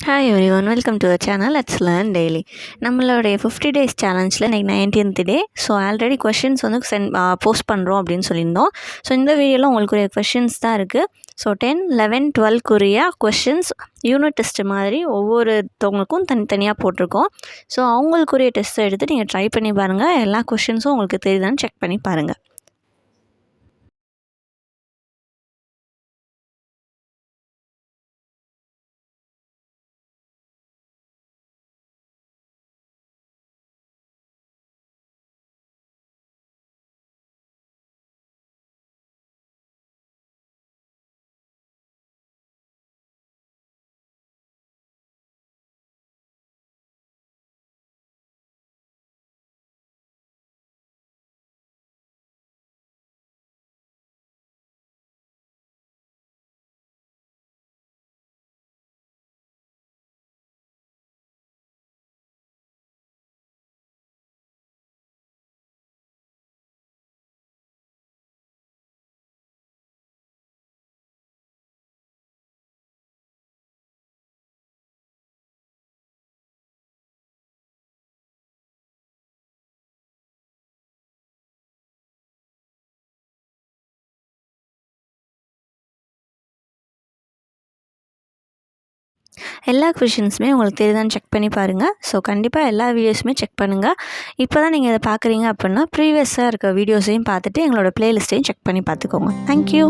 Hi everyone, welcome to channel let's learn daily. நம்மளுடைய 50 days சேலஞ்சில் இன்றைக்கி 19th டே. So already questions வந்து post பண்ணுறோம் அப்படின்னு சொல்லியிருந்தோம். ஸோ இந்த வீடியோவில் உங்களுக்குரிய கொஷின்ஸ் தான் இருக்குது. ஸோ 10, 11, 12க்குரிய கொஷின்ஸ் யூனிட் டெஸ்ட் மாதிரி ஒவ்வொருத்தவங்களுக்கும் தனித்தனியாக போட்டிருக்கோம். ஸோ அவங்களுக்குரிய டெஸ்ட்டை எடுத்து நீங்கள் ட்ரை பண்ணி பாருங்கள். எல்லா கொஷின்ஸும் உங்களுக்கு தெரியுதான்னு செக் பண்ணி பாருங்கள். எல்லா கொஷின்ஸுமே உங்களுக்கு தெரியுதான்னு செக் பண்ணி பாருங்கள். ஸோ கண்டிப்பாக எல்லா வீடியோஸுமே செக் பண்ணுங்கள். இப்போ தான் நீங்கள் இதை பார்க்குறீங்க அப்படின்னா ப்ரீவியஸாக இருக்க வீடியோஸையும் பார்த்துட்டு எங்களோட ப்ளேலிஸ்ட்டையும் செக் பண்ணி பார்த்துக்கோங்க. தேங்க்யூ.